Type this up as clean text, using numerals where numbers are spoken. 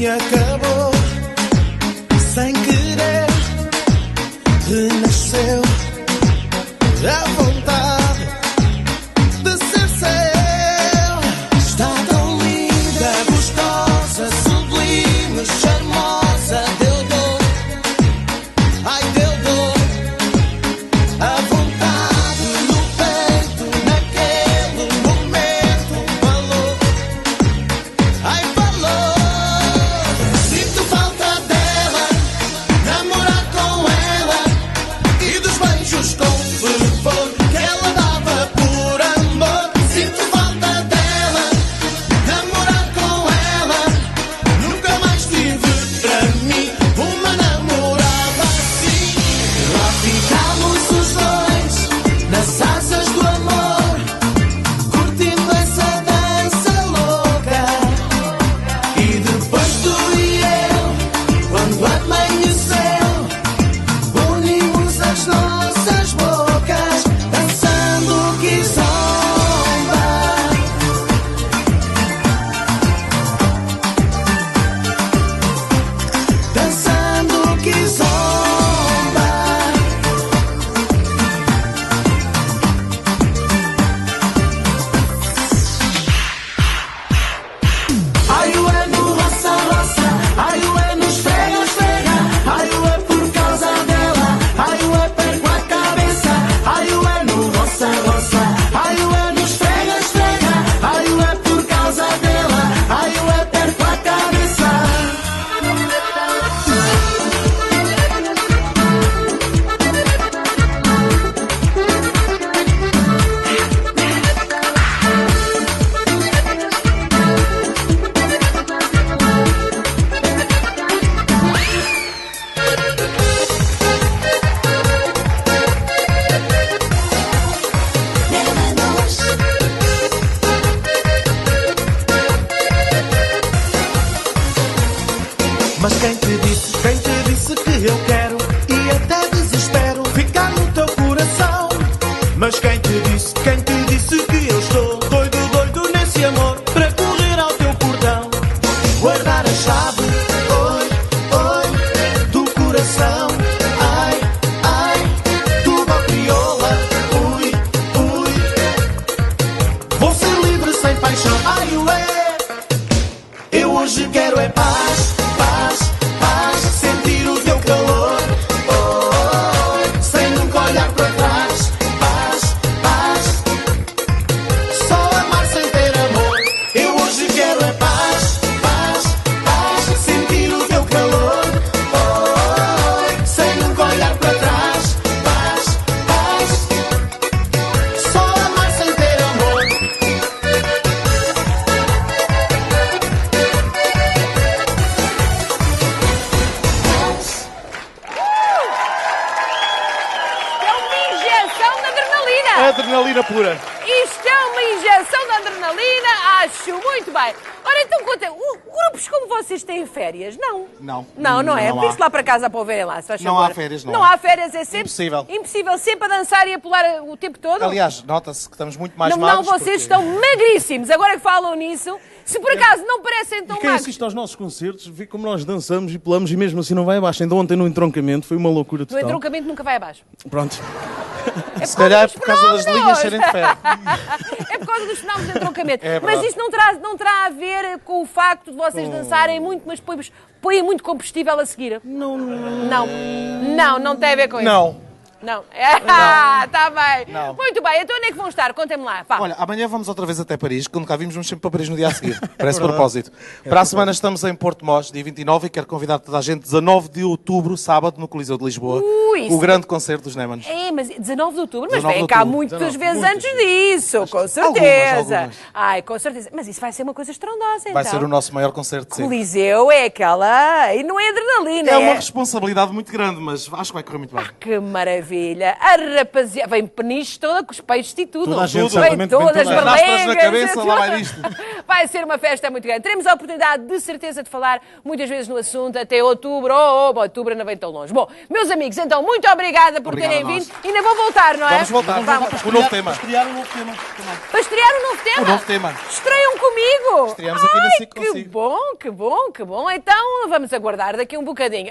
e acabou. Sem querer, renasceu a vontade de ser seu. Está tão linda, gostosa, sublime, charmosa. Deu dor, ai deu dor. A vontade no peito, naquele momento, falou, ai falou. Sinto falta dela, namorar com ela e dos beijos com fervor que ela dava por amor. Sinto falta dela, namorar com ela. Nunca mais tive para mim uma namorada assim. Lá ficamos os dois nas asas do amor, curtindo essa dança louca. E depois tu e eu, quando amanheceu, unimos as nossas bocas, dançando kizomba. Dançando kizomba. Ai, ué no roça, roça. Ai, ué no esfrega, esfrega. Ai, ué por causa dela. Ai, ué perco a cabeça. Ai, ué no roça, roça. Ai, ué no esfrega, esfrega. Ai, ué por causa dela. Ai, ué perco a cabeça. Mas quem te disse que eu quero e até desespero ficar no teu coração? Mas quem te disse que eu estou doido, doido nesse amor para correr ao teu portão, guardar a chave, oi, oi, do coração, ai, ai, tudo a crioula, ui, ui, vou ser livre sem paixão, ai, ué, eu hoje quero é paz, paz, paz, sentir o teu calor, oh, sem nunca olhar para trás, paz, paz, só amar sem ter amor. Eu hoje quero é paz, paz, paz, sentir o teu calor, oh, sem nunca olhar para trás, paz, paz, só amar sem ter amor. É uma injeção de adrenalina. Adrenalina pura. Isto é uma injeção de adrenalina, acho muito bem. Ora, então conta, grupos como vocês têm férias? Não. Não. Não é? Não há. Viste lá para casa para o verem lá, se faz Não favor. há férias, não. Não há férias, é sempre... Impossível. Impossível, sempre a dançar e a pular o tempo todo. Aliás, nota-se que estamos muito mais Não, magros. vocês porque- estão magríssimos. Agora que falam nisso, se por acaso não parecem tão Quem magros... assiste aos nossos concertos vê como nós dançamos e pulamos e mesmo assim não vai abaixo. Ainda ontem no entroncamento foi uma loucura No total. entroncamento nunca vai abaixo. Pronto. É Se calhar é por causa das linhas serem de ferro. É por causa dos fenómenos de entroncamento. É Mas verdade. isso não terá a ver com o facto de vocês dançarem muito, mas põem muito combustível a seguir. Não tem a ver com isso. Não. Não. Está bem. Não. Muito bem, então onde é que vão estar? Contem-me lá. Vá. Olha, amanhã vamos outra vez até Paris. Quando cá vimos, vamos sempre para Paris no dia a seguir. Parece propósito. Para a semana estamos em Porto Mós, dia 29, e quero convidar toda a gente, 19 de outubro, sábado, no Coliseu de Lisboa. Isso. O grande concerto dos Neymanos. É, mas 19 de outubro, mas 19 de vem cá outubro. muitas 19, vezes muitas antes disso, com certeza. algumas. Ai, com certeza. Mas isso vai ser uma coisa estrondosa, então. Vai ser o nosso maior concerto de sempre. Coliseu é aquela... E não é adrenalina, É uma responsabilidade muito grande, mas acho que vai correr muito bem. Que maravilha. maravilha. A rapaziada... Vem peniche toda com os peixes e tudo. Toda a gente, Vem certamente, vem todas toda a gente. berlengas. Nastras na cabeça, lá vai disto. Vai ser uma festa muito grande. Teremos a oportunidade, de certeza, de falar muitas vezes no assunto até outubro. Outubro não vem tão longe. Bom, meus amigos, então, muito obrigada por Obrigado terem a nós. vindo. Ainda vão voltar, não é? Vamos voltar. Vamos. O novo tema. Estrear um novo tema. Para estrear um novo tema? O novo tema. Estreiam comigo. Estreamos aqui na SIC que consigo. bom, que bom, que bom. Então, vamos aguardar daqui um bocadinho.